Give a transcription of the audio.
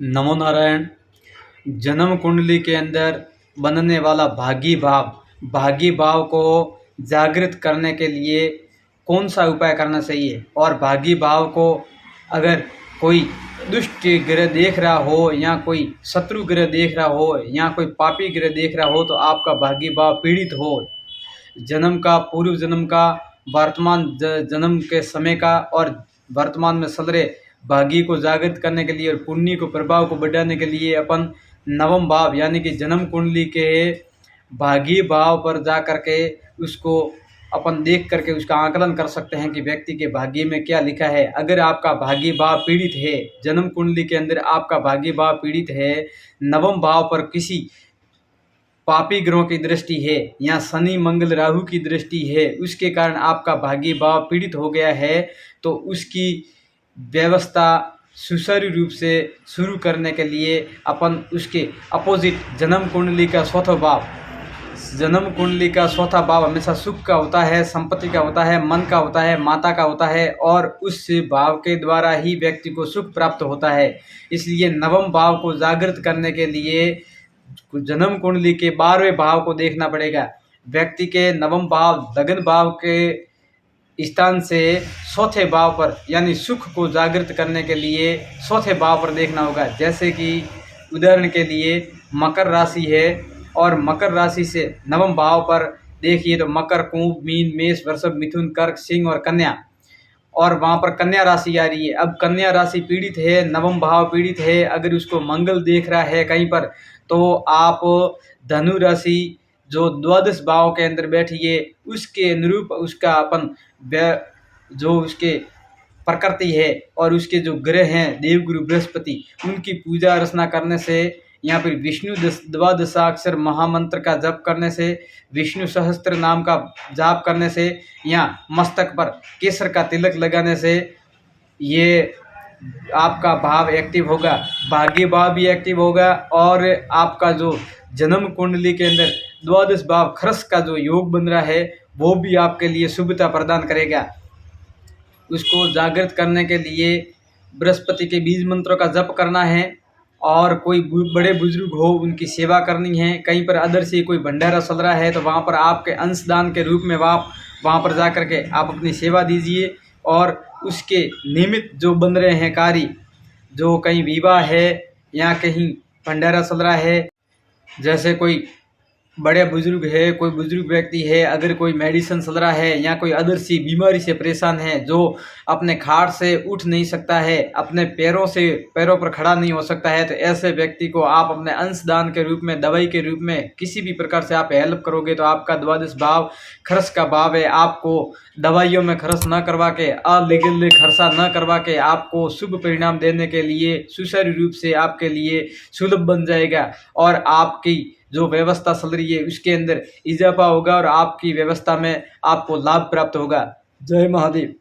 नमो नारायण। जन्म कुंडली के अंदर बनने वाला भागी भाव को जागृत करने के लिए कौन सा उपाय करना चाहिए, और भागी भाव को अगर कोई दुष्ट ग्रह देख रहा हो या कोई शत्रु ग्रह देख रहा हो या कोई पापी ग्रह देख रहा हो तो आपका भागी भाव पीड़ित हो, जन्म का, पूर्व जन्म का, वर्तमान जन्म के समय का और वर्तमान में चल रहे भाग्य को जागृत करने के लिए और पुण्य को, प्रभाव को बढ़ाने के लिए अपन नवम भाव यानी कि जन्म कुंडली के भाग्य भाव पर जा करके उसको अपन देख करके उसका आकलन कर सकते हैं कि व्यक्ति के भाग्य में क्या लिखा है। अगर आपका भाग्य भाव पीड़ित है, जन्म कुंडली के अंदर आपका भाग्य भाव पीड़ित है, नवम भाव पर किसी पापी ग्रहों की दृष्टि है या शनि मंगल राहु की दृष्टि है, उसके कारण आपका भाग्य भाव पीड़ित हो गया है, तो उसकी व्यवस्था सुचारू रूप से शुरू करने के लिए अपन उसके अपोजिट जन्म कुंडली का चौथा भाव, जन्म कुंडली का चौथा भाव हमेशा सुख का होता है, संपत्ति का होता है, मन का होता है, माता का होता है, और उस भाव के द्वारा ही व्यक्ति को सुख प्राप्त होता है। इसलिए नवम भाव को जागृत करने के लिए जन्म कुंडली के 12वें भाव को देखना पड़ेगा। व्यक्ति के नवम भाव लगन भाव के स्थान से चौथे भाव पर यानी सुख को जागृत करने के लिए चौथे भाव पर देखना होगा। जैसे कि उदाहरण के लिए मकर राशि है और मकर राशि से नवम भाव पर देखिए तो मकर, कुंभ, मीन, मेष, वृषभ, मिथुन, कर्क, सिंह और कन्या, और वहाँ पर कन्या राशि आ रही है। अब कन्या राशि पीड़ित है, नवम भाव पीड़ित है, अगर उसको मंगल देख रहा है कहीं पर तो आप धनु राशि जो द्वादश भाव के अंदर बैठी है उसके अनुरूप उसका अपन जो उसके प्रकृति है और उसके जो ग्रह हैं देवगुरु बृहस्पति, उनकी पूजा अर्चना करने से या फिर विष्णु द्वादशाक्षर महामंत्र का जप करने से, विष्णु सहस्त्र नाम का जाप करने से या मस्तक पर केसर का तिलक लगाने से ये आपका भाव एक्टिव होगा, भाग्य भाव भी एक्टिव होगा, और आपका जो जन्म कुंडली के अंदर द्वादश भाव खरस का जो योग बन रहा है वो भी आपके लिए शुभता प्रदान करेगा। उसको जागृत करने के लिए बृहस्पति के बीज मंत्रों का जप करना है, और कोई बड़े बुजुर्ग हो उनकी सेवा करनी है। कहीं पर अदर से कोई भंडारा चल रहा है तो वहाँ पर आपके अंशदान के रूप में आप वहाँ पर जा कर के आप अपनी सेवा दीजिए, और उसके निमित्त जो बन रहे हैं कार्य, जो कहीं विवाह है या कहीं भंडारा चल रहा है, जैसे कोई बड़े बुजुर्ग है, कोई बुजुर्ग व्यक्ति है, अगर कोई मेडिसिन चल रहा है या कोई अदर सी बीमारी से परेशान है, जो अपने खाट से उठ नहीं सकता है, अपने पैरों पर खड़ा नहीं हो सकता है, तो ऐसे व्यक्ति को आप अपने अंशदान के रूप में, दवाई के रूप में किसी भी प्रकार से आप हेल्प करोगे तो आपका द्वादश भाव खर्च का भाव है, आपको दवाइयों में खर्च न करवा के, अलीगल खर्चा न करवा के आपको शुभ परिणाम देने के लिए सुचारू रूप से आपके लिए सुलभ बन जाएगा, और आपकी जो व्यवस्था चल रही है उसके अंदर इजाफा होगा और आपकी व्यवस्था में आपको लाभ प्राप्त होगा। जय महादेव।